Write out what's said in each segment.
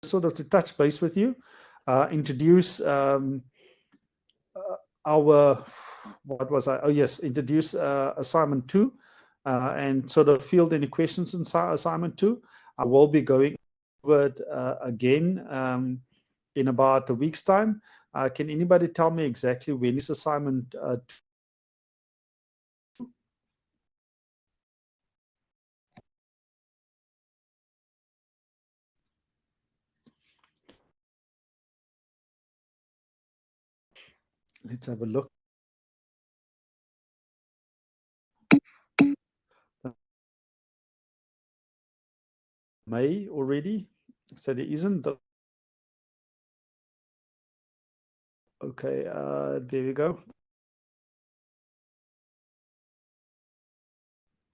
sort of to touch base with you, introduce our, what was I? Oh yes, introduce assignment 2, and sort of field any questions in assignment 2. I will be going over it again in about a week's time. Can anybody tell me exactly when is assignment 2? Let's have a look. May already, so there isn't. Okay, there we go.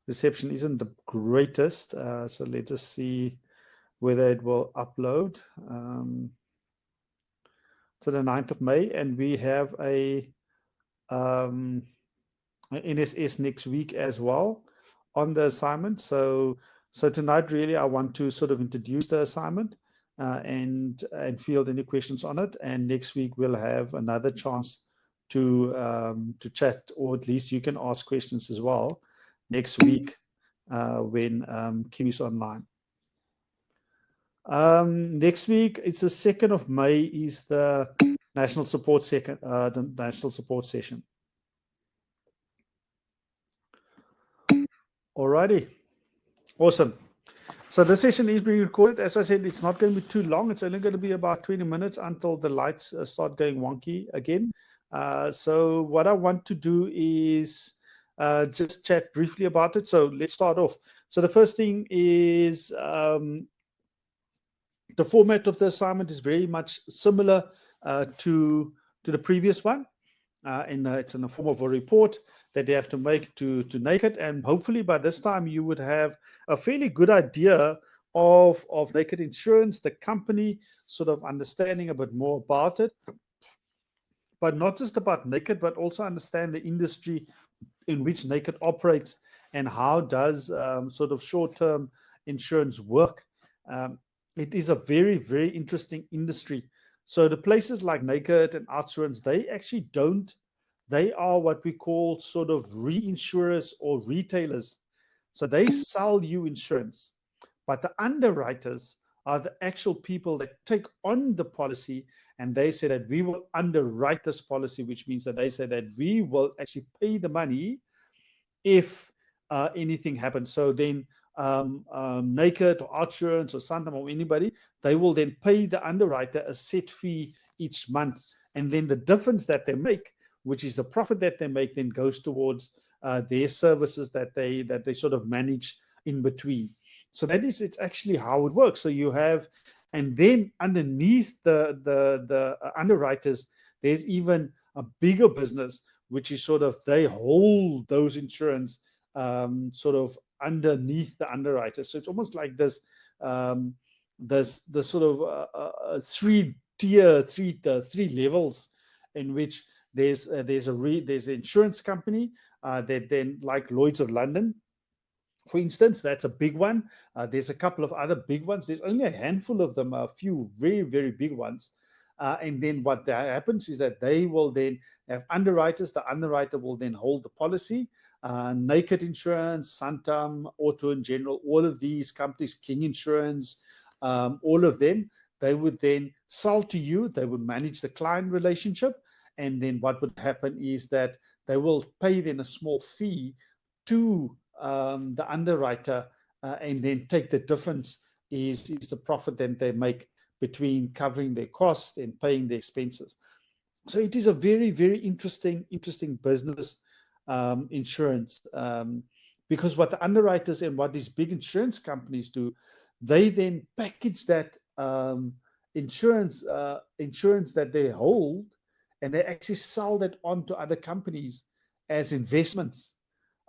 Reception isn't the greatest, so let's just see whether it will upload. So the 9th of May, and we have a NSS next week as well on the assignment. So tonight, really, I want to sort of introduce the assignment and field any questions on it. And next week we'll have another chance to chat, or at least you can ask questions as well next week when Kim is online. Next week, it's the 2nd of May, is the national support session. Alrighty, awesome. So this session is being recorded. As I said, it's not going to be too long. It's only going to be about 20 minutes until the lights start going wonky again. So what I want to do is just chat briefly about it. So let's start off. So the first thing is the format of the assignment is very much similar to the previous one. It's in the form of a report that they have to make to Naked, and hopefully by this time you would have a fairly good idea of Naked Insurance, the company, sort of understanding a bit more about it, but not just about Naked, but also understand the industry in which Naked operates and how does sort of short-term insurance work. It is a very, very interesting industry. So the places like Naked and Outsurance, they actually don't, they are what we call sort of reinsurers or retailers. So they sell you insurance, but the underwriters are the actual people that take on the policy, and they say that we will underwrite this policy, which means that they say that we will actually pay the money if anything happens. So then Naked or Outsurance or Santam or anybody, they will then pay the underwriter a set fee each month. And then the difference that they make, which is the profit that they make, then goes towards their services that they sort of manage in between. So that is, it's actually how it works. So you have, and then underneath the underwriters, there's even a bigger business, which is sort of, they hold those insurance sort of underneath the underwriters. So it's almost like this sort of three levels in which there's an insurance company that then, like Lloyd's of London, for instance, that's a big one. There's a couple of other big ones. There's only a handful of them, a few very, very big ones. And then what happens is that they will then have underwriters. The underwriter will then hold the policy. Naked Insurance, Santam, Auto in General, all of these companies, King Insurance, all of them, they would then sell to you. They would manage the client relationship. And then what would happen is that they will pay then a small fee to the underwriter, and then take the difference is the profit that they make between covering their costs and paying the expenses. So it is a very, very interesting business, insurance, because what the underwriters and what these big insurance companies do, they then package that insurance that they hold, and they actually sell that on to other companies as investments.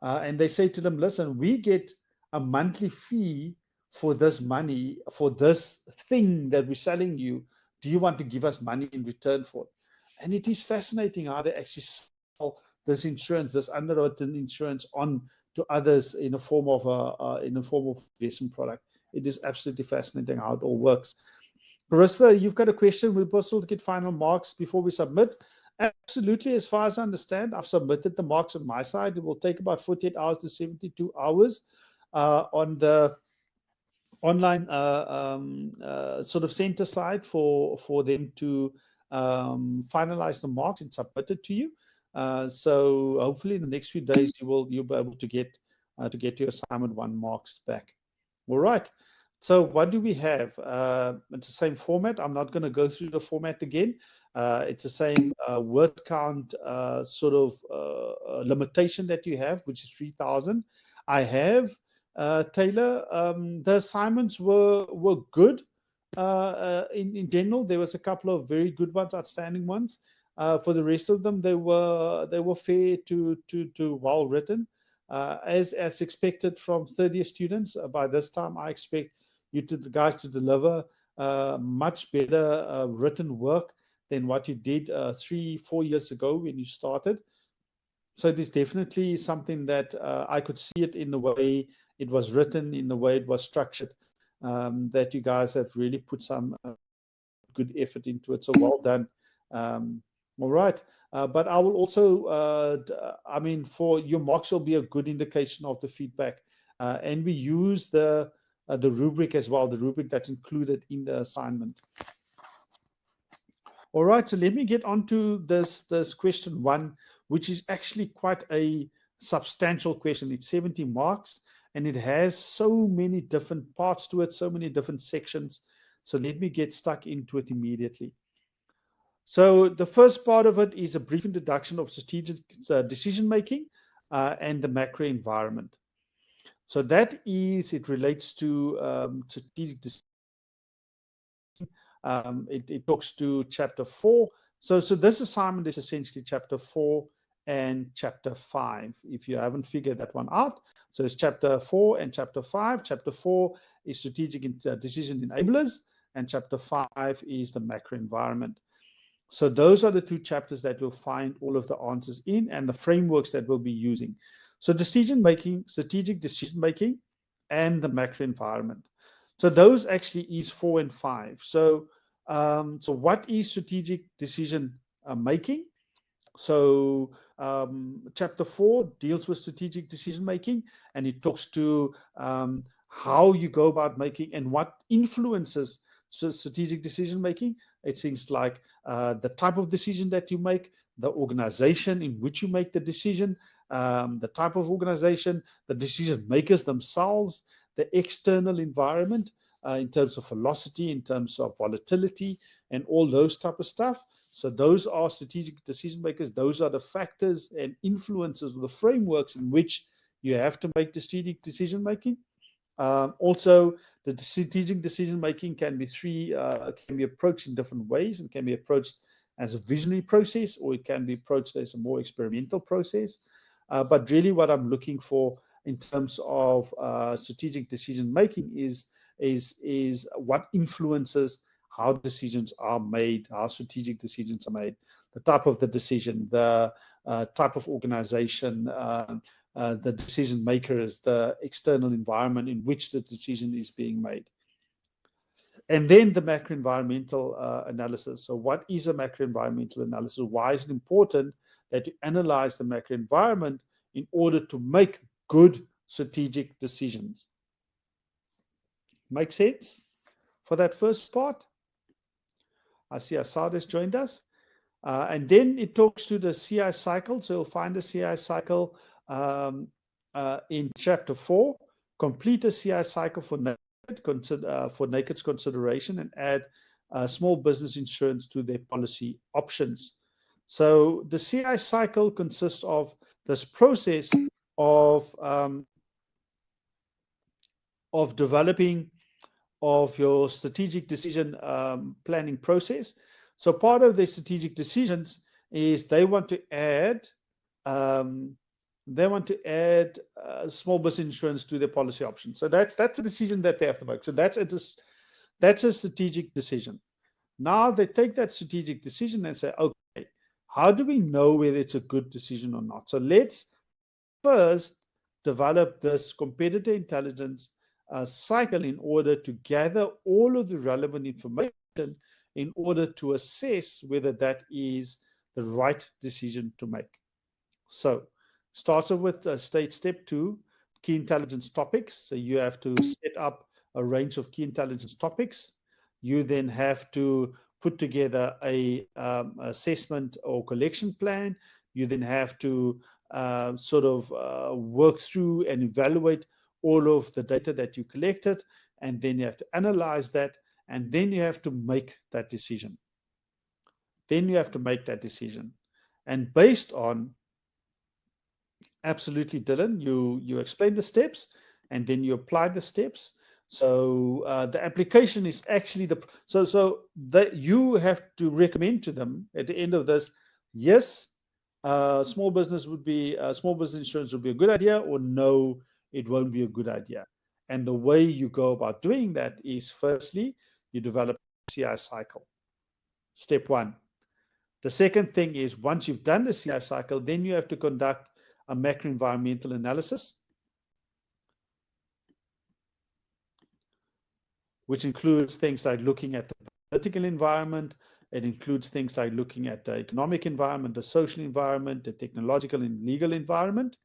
And they say to them, listen, we get a monthly fee for this money, for this thing that we're selling you. Do you want to give us money in return for it? And it is fascinating how they actually sell this insurance, this underwritten insurance, on to others in a form of investment product. It is absolutely fascinating how it all works. Carissa, you've got a question. Will possible to get final marks before we submit? Absolutely. As far as I understand, I've submitted the marks on my side. It will take about 48 hours to 72 hours on the online sort of center side for them to finalize the marks and submit it to you. So hopefully in the next few days you'll be able to get your assignment 1 marks back. All right. So what do we have? It's the same format. I'm not going to go through the format again. It's the same word count sort of limitation that you have, which is 3,000. I have Taylor. The assignments were good. In general, there was a couple of very good ones, outstanding ones. For the rest of them, they were fair to well written. As expected from 30 students, by this time I expect you guys to deliver much better written work than what you did 3-4 years ago when you started. So it is definitely something that I could see it in the way it was written, in the way it was structured, that you guys have really put some good effort into it. So well done. All right. But I will also, I mean, for your marks will be a good indication of the feedback. And we use the rubric as well, the rubric that's included in the assignment. All right, so let me get on to this question 1, which is actually quite a substantial question. It's 70 marks, and it has so many different parts to it, so many different sections. So let me get stuck into it immediately. So the first part of it is a brief introduction of strategic decision making and the macro environment. So that is, it relates to strategic decision. It talks to chapter 4. So this assignment is essentially chapter 4 and chapter 5, if you haven't figured that one out. So it's chapter 4 and chapter 5. Chapter 4 is strategic decision enablers, and chapter 5 is the macro environment. So those are the 2 chapters that you'll find all of the answers in, and the frameworks that we'll be using. So decision making, strategic decision making, and the macro environment. So those actually is 4 and 5. So what is strategic decision making? So chapter 4 deals with strategic decision making, and it talks to how you go about making and what influences strategic decision making. It's things like the type of decision that you make, the organization in which you make the decision, the type of organization, the decision makers themselves, the external environment in terms of velocity, in terms of volatility, and all those type of stuff. So those are strategic decision makers. Those are the factors and influences, the frameworks in which you have to make the strategic decision making. Also, the strategic decision making can be approached in different ways. It can be approached as a visionary process, or it can be approached as a more experimental process. But really, what I'm looking for in terms of strategic decision making is what influences how decisions are made, how strategic decisions are made, the type of the decision, the type of organization, the decision makers, the external environment in which the decision is being made. And then the macro environmental analysis. So what is a macro environmental analysis? Why is it important that you analyze the macro environment in order to make good strategic decisions? Make sense for that first part? I see Assad has joined us. And then it talks to the CI cycle. So you'll find the CI cycle in chapter 4. Complete a CI cycle for NAKED's consideration and add small business insurance to their policy options. So the CI cycle consists of this process of developing of your strategic decision planning process. So part of the strategic decisions is they want to add small business insurance to their policy option. So that's a decision that they have to make. So that's a strategic decision. Now they take that strategic decision and say, okay, how do we know whether it's a good decision or not? So let's first develop this competitor intelligence cycle in order to gather all of the relevant information in order to assess whether that is the right decision to make. So, starts off with step 2, key intelligence topics. So you have to set up a range of key intelligence topics. You then have to put together a assessment or collection plan. You then have to work through and evaluate all of the data that you collected, and then you have to analyze that, and then you have to make that decision. And based on, absolutely, Dylan, you explain the steps, and then you apply the steps. So the application is actually so that you have to recommend to them at the end of this, yes, small business insurance would be a good idea, or no, it won't be a good idea. And the way you go about doing that is, firstly, you develop a CI cycle. Step 1. The second thing is, once you've done the CI cycle, then you have to conduct a macro environmental analysis, which includes things like looking at the political environment. It includes things like looking at the economic environment, the social environment, the technological and legal environment.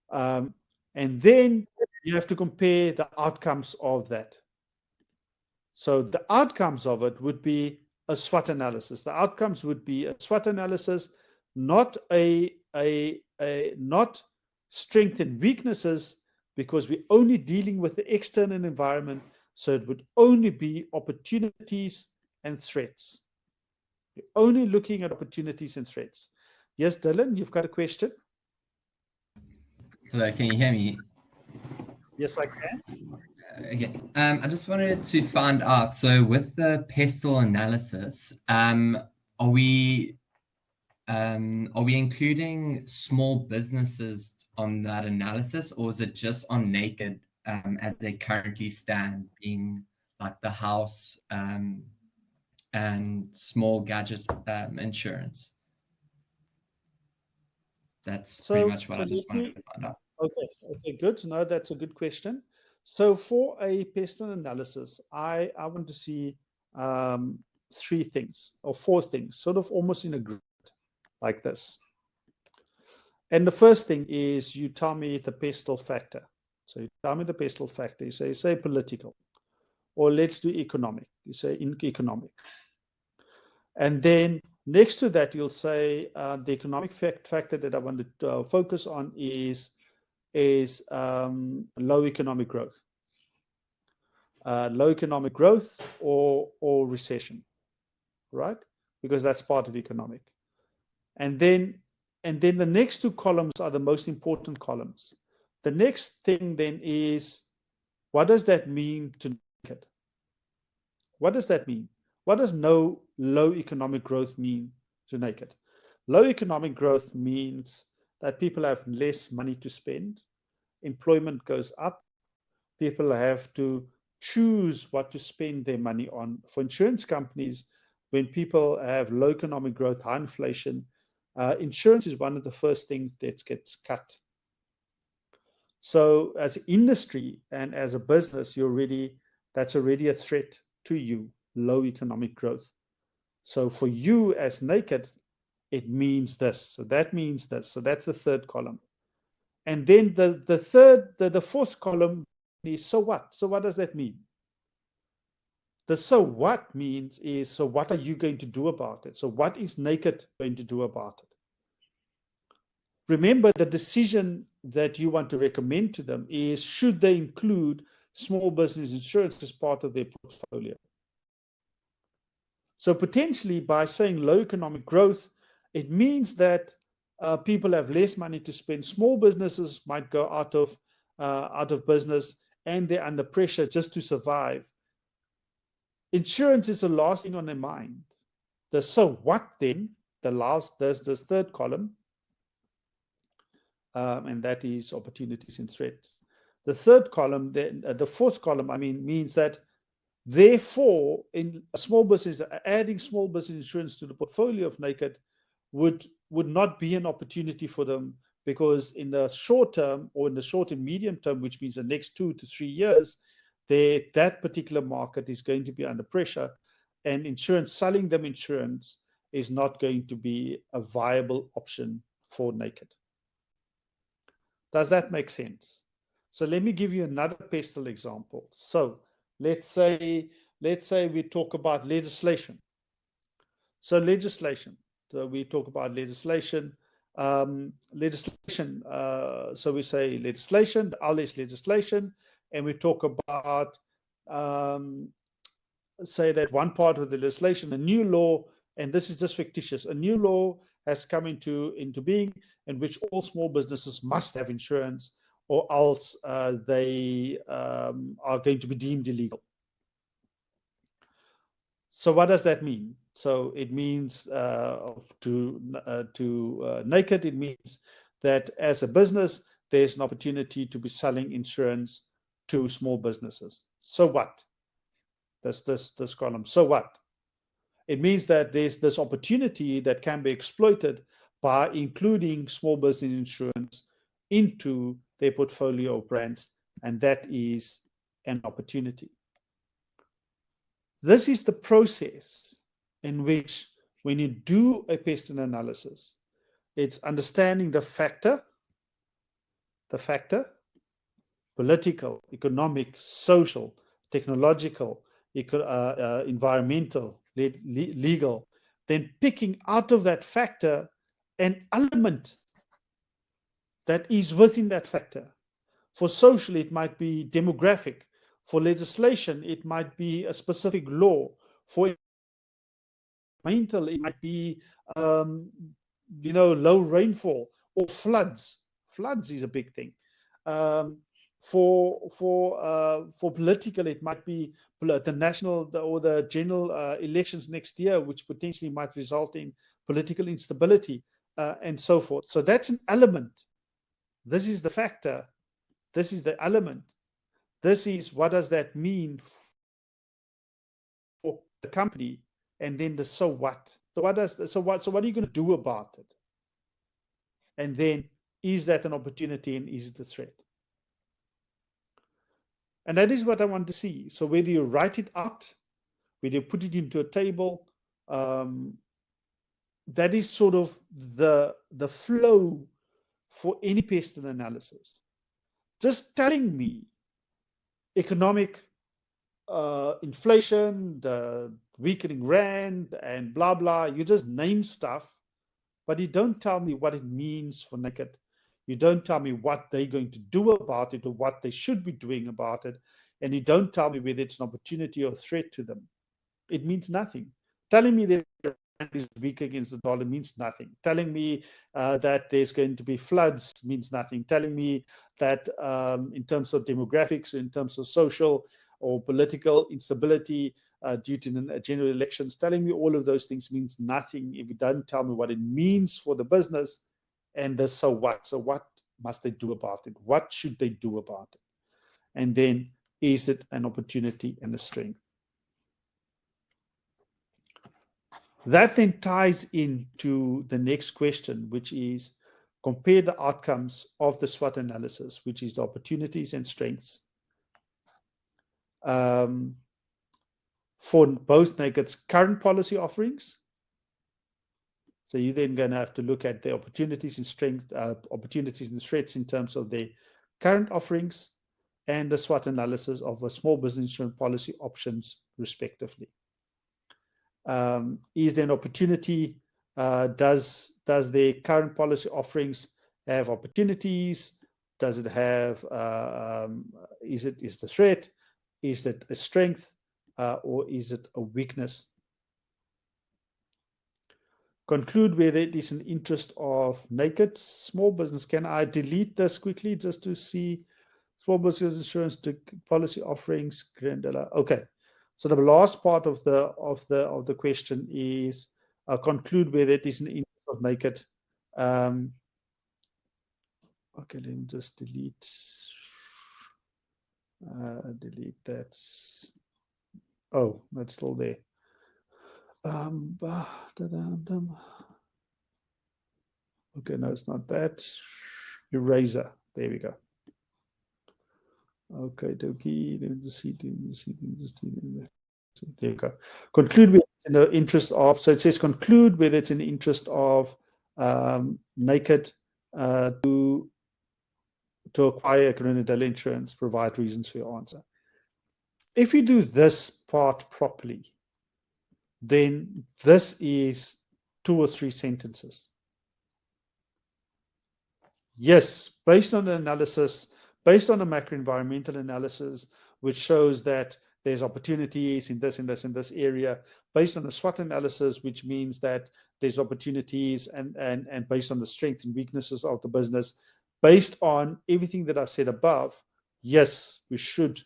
And then you have to compare the outcomes of that. So the outcomes of it would be a SWOT analysis. The outcomes would be a SWOT analysis, not not strengths and weaknesses, because we're only dealing with the external environment. So it would only be opportunities and threats. You're only looking at opportunities and threats. Yes, Dylan, you've got a question? Hello, can you hear me? Yes, I can. Okay. I just wanted to find out, so with the pestle analysis, are we including small businesses on that analysis, or is it just on naked as they currently stand, being like the house and small gadget insurance? That's pretty much what I just wanted to find out. Okay, good. No, that's a good question. So for a pestle analysis, I want to see 3 things or 4 things, sort of almost in a grid like this. And the first thing is, you tell me the pestle factor. So you tell me the pestle factor. You say political, or let's do economic. You say economic. And then next to that, you'll say the economic factor that I want to focus on is low economic growth. Low economic growth or recession, right? Because that's part of economic. And then the next 2 columns are the most important columns. The next thing then is, what does that mean to naked? What does that mean? What does low economic growth mean to naked? Low economic growth means that people have less money to spend, employment goes up, people have to choose what to spend their money on. For insurance companies, when people have low economic growth, high inflation, insurance is one of the first things that gets cut. So as an industry and as a business, that's already a threat to you, low economic growth. So for you as naked, it means this. So that means this. So that's the 3rd column. And then the 4th column is, so what? So what does that mean? The so what means is, so what are you going to do about it? So what is naked going to do about it? Remember, the decision that you want to recommend to them is, should they include small business insurance as part of their portfolio? So potentially, by saying low economic growth, it means that people have less money to spend. Small businesses might go out of business, and they're under pressure just to survive. Insurance is the last thing on their mind. The so what then, there's this 3rd column, and that is opportunities and threats. The 3rd column, the 4th column, means that, therefore, in a small business, adding small business insurance to the portfolio of naked would not be an opportunity for them, because in the short term, or in the short and medium term, which means the next 2 to 3 years, that particular market is going to be under pressure, and selling them insurance is not going to be a viable option for Naked. Does that make sense? So let me give you another pestle example. So let's say we talk about legislation. So legislation. So we talk about legislation. So we say legislation, the LS legislation, and we talk about say that one part of the legislation, a new law, and this is just fictitious, a new law has come into being in which all small businesses must have insurance, or else they are going to be deemed illegal. So what does that mean? So it means to Naked, it means that as a business, there's an opportunity to be selling insurance to small businesses. So what? This column. So what? It means that there's this opportunity that can be exploited by including small business insurance into their portfolio of brands, and that is an opportunity. This is the process in which, when you do a pest analysis, it's understanding the factor, political, economic, social, technological, environmental, legal, then picking out of that factor an element that is within that factor. For social, it might be demographic. For legislation, it might be a specific law. For environmental, it might be low rainfall or floods. Floods is a big thing. For political, it might be the national or the general elections next year, which potentially might result in political instability and so forth. So that's an element. This is the factor. This is the element. This is what does that mean for the company, and then the so what. So what are you going to do about it? And then, is that an opportunity and is it a threat? And that is what I want to see. So whether you write it out, whether you put it into a table, that is sort of the flow for any pest analysis. Just telling me economic inflation, the weakening rand, and blah blah. You just name stuff, but you don't tell me what it means for Naked. You don't tell me what they're going to do about it or what they should be doing about it. And you don't tell me whether it's an opportunity or a threat to them. It means nothing. Telling me that the rand is weak against the dollar means nothing. Telling me that there's going to be floods means nothing. Telling me that in terms of demographics, in terms of social or political instability due to general elections, telling me all of those things means nothing if you don't tell me what it means for the business and the so what. So what must they do about it? What should they do about it? And then, is it an opportunity and a strength? That then ties into the next question, which is compare the outcomes of the SWOT analysis, which is the opportunities and strengths, for both Naked's current policy offerings. So you're then going to have to look at the opportunities and strengths, opportunities and threats in terms of their current offerings, and the SWOT analysis of a small business insurance policy options, respectively. Is there an opportunity? Does their current policy offerings have opportunities? Does it have? Is the threat? Is it a strength, or is it a weakness? Conclude whether it is an interest of Naked small business. Can I delete this quickly just to see small business insurance policy offerings? Okay. So the last part of the question is conclude whether it is an interest of Naked. Okay, let me just delete that. Oh, that's still there. Okay, no, it's not that. Eraser. There we go. Okay, dokie. Let me just see. There you go. Conclude with in the interest of. So it says conclude whether it's in the interest of naked to acquire Grenadilla insurance. Provide reasons for your answer. If you do this part properly, then this is 2 or 3 sentences. Yes, based on the analysis, based on a macro environmental analysis, which shows that there's opportunities in this, in this, in this area, based on a SWOT analysis, which means that there's opportunities and based on the strengths and weaknesses of the business, based on everything that I've said above, yes, we should,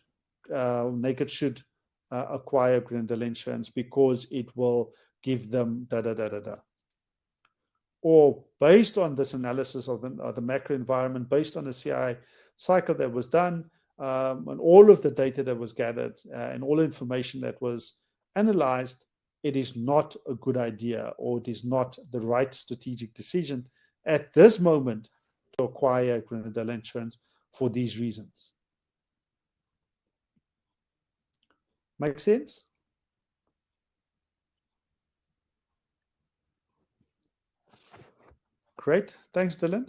Naked should acquire Grenadilla insurance because it will give them da da da da da. Or based on this analysis of the macro environment, based on the CI cycle that was done, and all of the data that was gathered and all the information that was analyzed, it is not a good idea, or it is not the right strategic decision at this moment to acquire Grenadilla insurance for these reasons. Make sense? Great. Thanks, Dylan.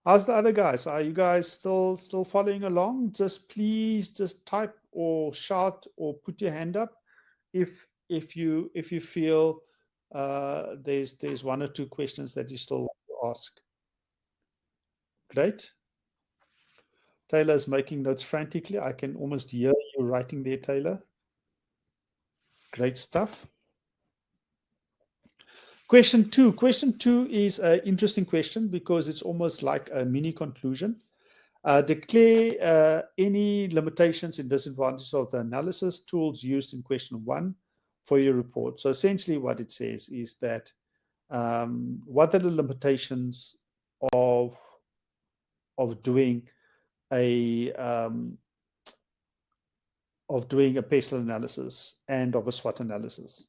How's the other guys? Are you guys still following along? Just please just type or shout or put your hand up if you feel there's 1 or 2 questions that you still want to ask. Great. Taylor's making notes frantically. I can almost hear you writing there, Taylor. Great stuff. Question 2. Question 2 is an interesting question because it's almost like a mini conclusion. Declare any limitations and disadvantages of the analysis tools used in question 1 for your report. So essentially what it says is that what are the limitations of doing a pestle analysis and of a SWOT analysis,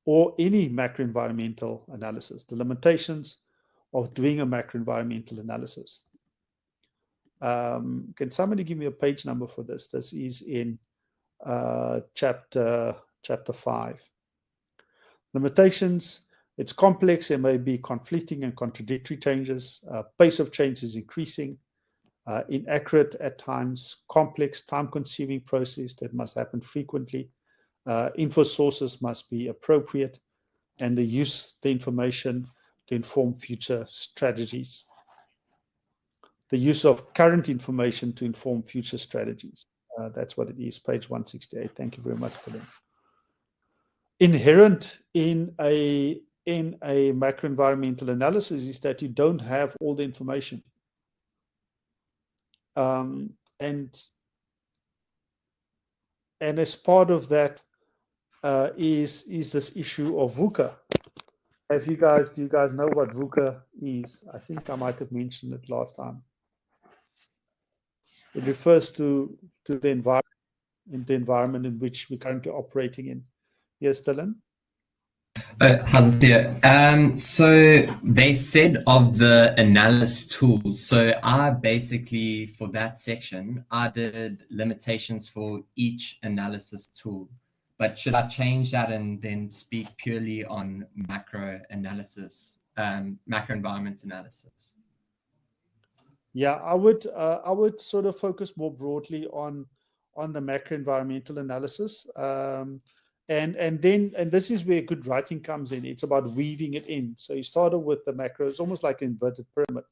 or any macro environmental analysis, the limitations of doing a macro environmental analysis. Can somebody give me a page number for this? This is in chapter 5. Limitations, it's complex. There may be conflicting and contradictory changes. Pace of change is increasing. Inaccurate at times. Complex, time-consuming process that must happen frequently. Info sources must be appropriate, and the information to inform future strategies. The use of current information to inform future strategies. That's what it is, page 168. Thank you very much, Dylan. Inherent in a macro environmental analysis is that you don't have all the information. And as part of that is this issue of VUCA. Do you guys know what VUCA is? I think I might have mentioned it last time. It refers to the environment in which we're currently operating in. Yes, Dylan? So they said of the analysis tools. So I basically, for that section, I did limitations for each analysis tool. But should I change that and then speak purely on macro analysis, macro environment analysis? Yeah, I would sort of focus more broadly on the macro environmental analysis. And this is where good writing comes in. It's about weaving it in. So you started with the macro. It's almost like an inverted pyramid.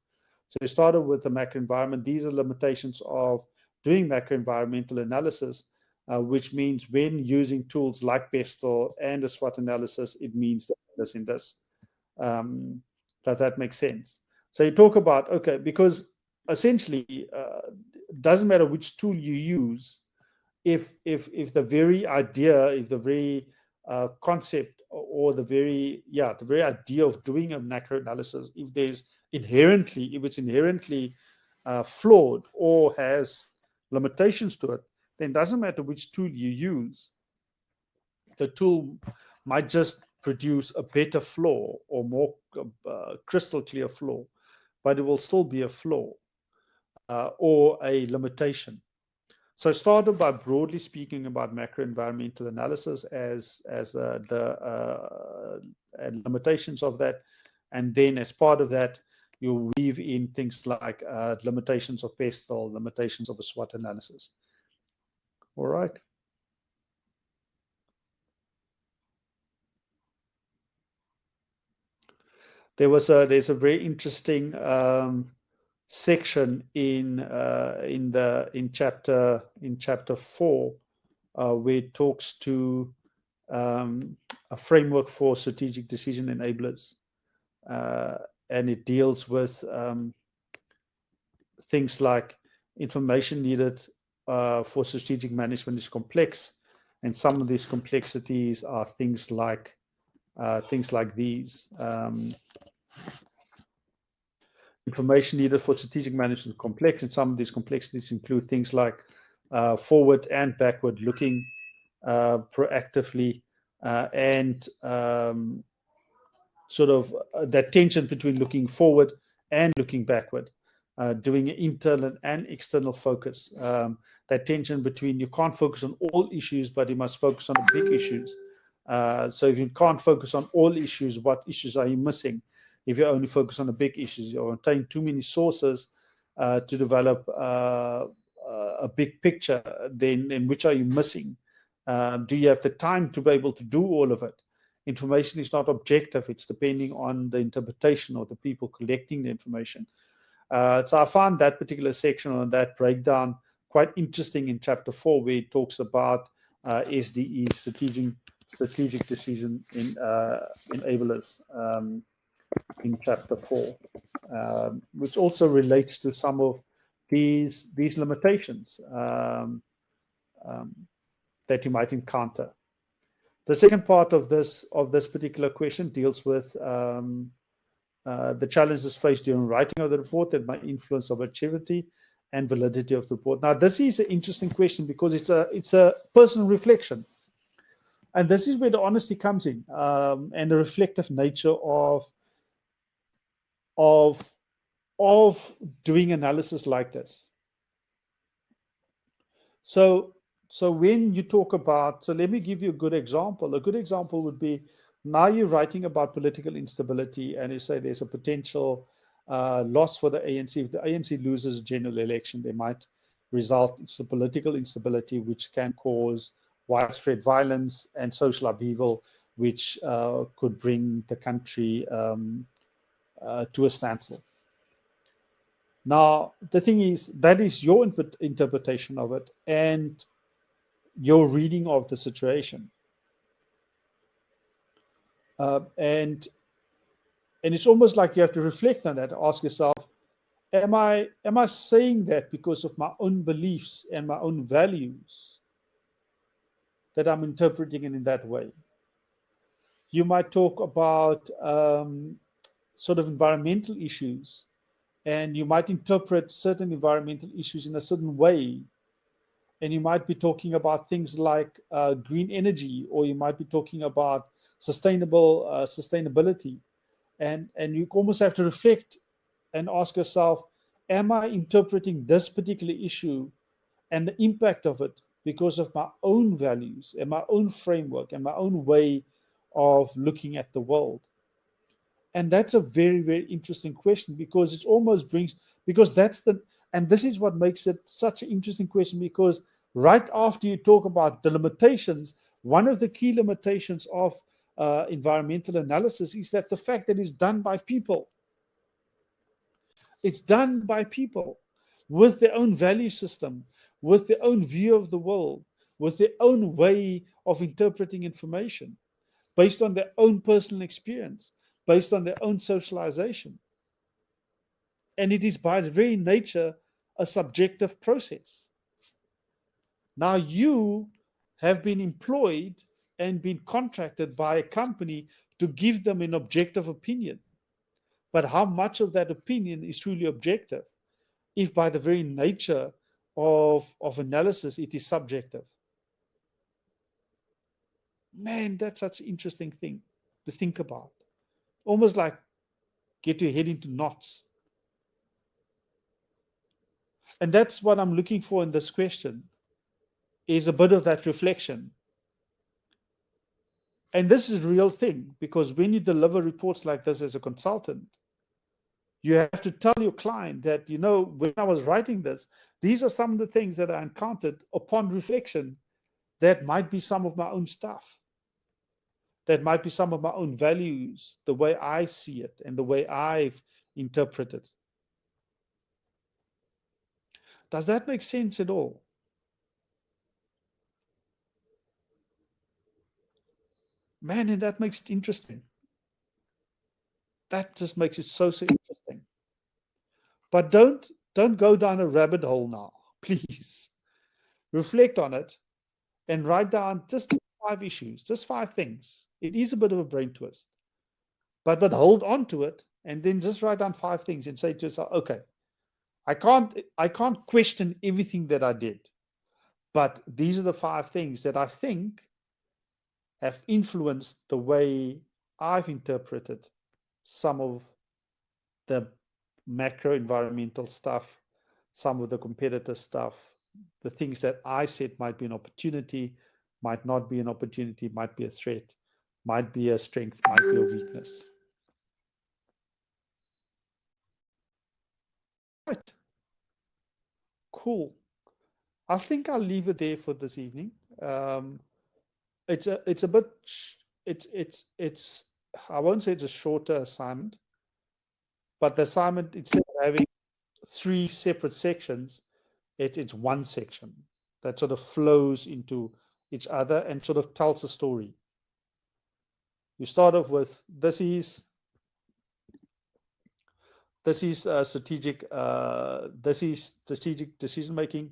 So you started with the macro environment. These are limitations of doing macro environmental analysis, which means when using tools like pestle and a SWOT analysis, it means this and this. Does that make sense? So you talk about, okay, because essentially it doesn't matter which tool you use, if the very idea, if the very concept, or the very idea of doing a macro analysis, if it's inherently flawed or has limitations to it, then it doesn't matter which tool you use. The tool might just produce a better flaw or more crystal clear flaw, but it will still be a flaw. or a limitation. So I started by broadly speaking about macro-environmental analysis as the limitations of that, and then as part of that, you weave in things like limitations of PESTEL, limitations of a SWOT analysis. All right. There's a very interesting section in chapter 4 where it talks to a framework for strategic decision enablers, and it deals with things like information needed for strategic management is complex, and some of these complexities are things like these. Information needed for strategic management is complex, and some of these complexities include things like forward and backward looking proactively, and sort of that tension between looking forward and looking backward, doing internal and external focus. That tension between you can't focus on all issues, but you must focus on the big issues. So if you can't focus on all issues, what issues are you missing? If you only focus on the big issues, you're obtaining too many sources to develop a big picture, then which are you missing? Do you have the time to be able to do all of it? Information is not objective. It's depending on the interpretation of the people collecting the information. So I found that particular section on that breakdown quite interesting in chapter 4, where it talks about SDE, strategic decision enablers, in chapter 4, which also relates to some of these limitations that you might encounter. The second part of this particular question deals with the challenges faced during writing of the report that might influence objectivity and validity of the report. Now, this is an interesting question because it's a personal reflection, and this is where the honesty comes in, and the reflective nature of doing analysis like this. So when you talk about, so let me give you a good example. A good example would be, now you're writing about political instability and you say there's a potential loss for the ANC. If the ANC loses a general election, they might result in some political instability, which can cause widespread violence and social upheaval, which could bring the country to a standstill. Now, the thing is, that is your interpretation of it and your reading of the situation. And it's almost like you have to reflect on that, ask yourself, am I saying that because of my own beliefs and my own values that I'm interpreting it in that way? You might talk about sort of environmental issues, and you might interpret certain environmental issues in a certain way, and you might be talking about things like green energy, or you might be talking about sustainability, and you almost have to reflect and ask yourself, am I interpreting this particular issue and the impact of it because of my own values and my own framework and my own way of looking at the world? And that's a very, very interesting question, because it almost brings, because and this is what makes it such an interesting question, because right after you talk about the limitations, one of the key limitations of environmental analysis is that the fact that it's done by people. It's done by people with their own value system, with their own view of the world, with their own way of interpreting information, based on their own personal experience, based on their own socialization. And it is by its very nature a subjective process. Now, you have been employed and been contracted by a company to give them an objective opinion. But how much of that opinion is truly objective, if by the very nature of analysis it is subjective? Man, that's such an interesting thing to think about. Almost like get your head into knots. And that's what I'm looking for in this question, is a bit of that reflection. And this is a real thing, because when you deliver reports like this as a consultant, you have to tell your client that, when I was writing this, these are some of the things that I encountered upon reflection that might be some of my own stuff, that might be some of my own values, the way I see it and the way I've interpreted. Does that make sense at all? Man, and that makes it interesting. That just makes it so interesting. But don't go down a rabbit hole now, please. Reflect on it and write down just 5 issues, just 5 things. It is a bit of a brain twist, but hold on to it and then just write down 5 things and say to yourself, okay, I can't question everything that I did, but these are the 5 things that I think have influenced the way I've interpreted some of the macro environmental stuff, some of the competitor stuff, the things that I said might be an opportunity, might not be an opportunity, might be a threat, might be a strength, might be a weakness. Right. Cool. I think I'll leave it there for this evening. It's a bit it's I won't say it's a shorter assignment, but the assignment, instead of having 3 separate sections, it's one section that sort of flows into each other and sort of tells a story. You start off with this is strategic decision making.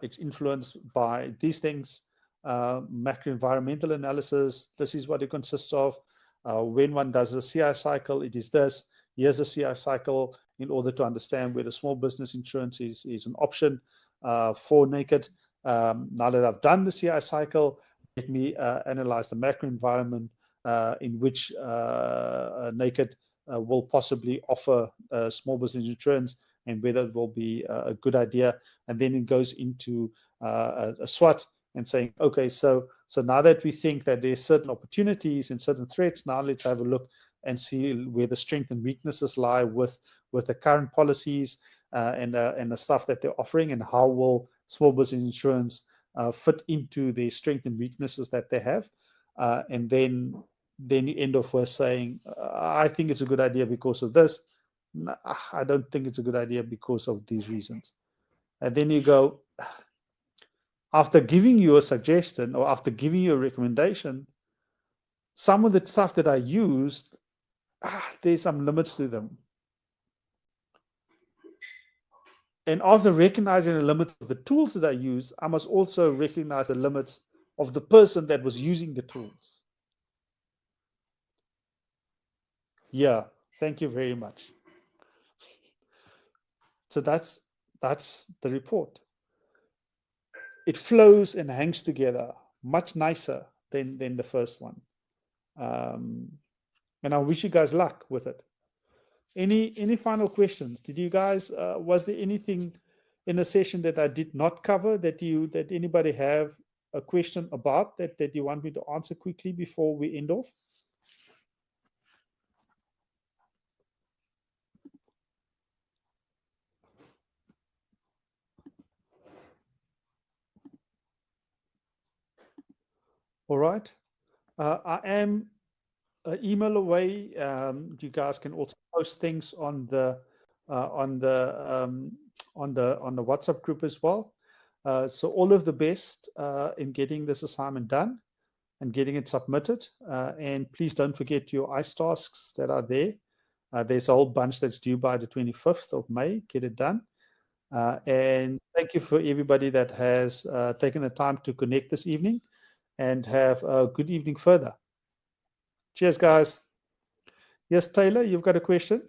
It's influenced by these things. Macro environmental analysis. This is what it consists of. When one does a CI cycle, it is this. Here's a CI cycle in order to understand whether small business insurance is an option for Naked. Now that I've done the CI cycle, let me analyze the macro environment in which Naked will possibly offer small business insurance and whether it will be a good idea. And then it goes into a SWOT and saying, okay, so now that we think that there's certain opportunities and certain threats, now let's have a look and see where the strengths and weaknesses lie with the current policies and the stuff that they're offering, and how will small business insurance fit into the strengths and weaknesses that they have. And then you end off with saying, I think it's a good idea because of this. I don't think it's a good idea because of these reasons. And then you go, after giving you a suggestion or after giving you a recommendation, some of the stuff that I used, there's some limits to them. And after recognizing the limits of the tools that I use, I must also recognize the limits of the person that was using the tools. Yeah, thank you very much. So that's the report. It flows and hangs together much nicer than the first one. And I wish you guys luck with it. Any final questions? Did you guys, was there anything in the session that I did not cover that anybody have a question about that you want me to answer quickly before we end off? All right. I am an email away. You guys can also post things on the WhatsApp group as well. So all of the best in getting this assignment done and getting it submitted. And please don't forget your ICE tasks that are there. There's a whole bunch that's due by the 25th of May. Get it done. And thank you for everybody that has taken the time to connect this evening, and have a good evening further. Cheers, guys. Yes, Taylor, you've got a question?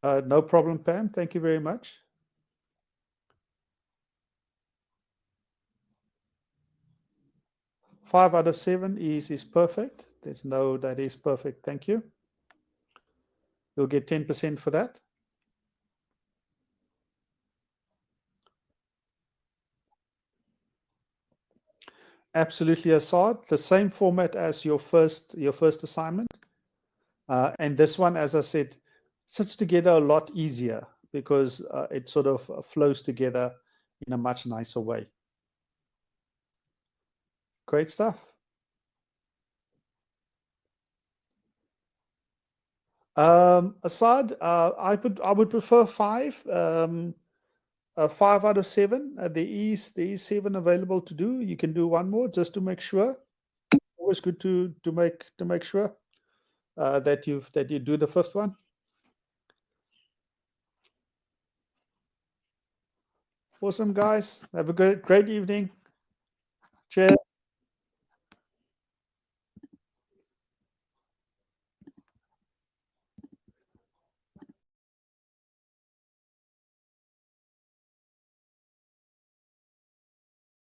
No problem, Pam. Thank you very much. Five out of 7 is perfect. That is perfect. Thank you. You'll get 10% for that. Absolutely, Assad. The same format as your first assignment. And this one, as I said, sits together a lot easier because it sort of flows together in a much nicer way. Great stuff. Assad, I would prefer 5. 5 out of 7. There is 7 available to do. You can do one more just to make sure. Always good to make sure that you do the 5th one. Awesome, guys. Have a great evening. Cheers.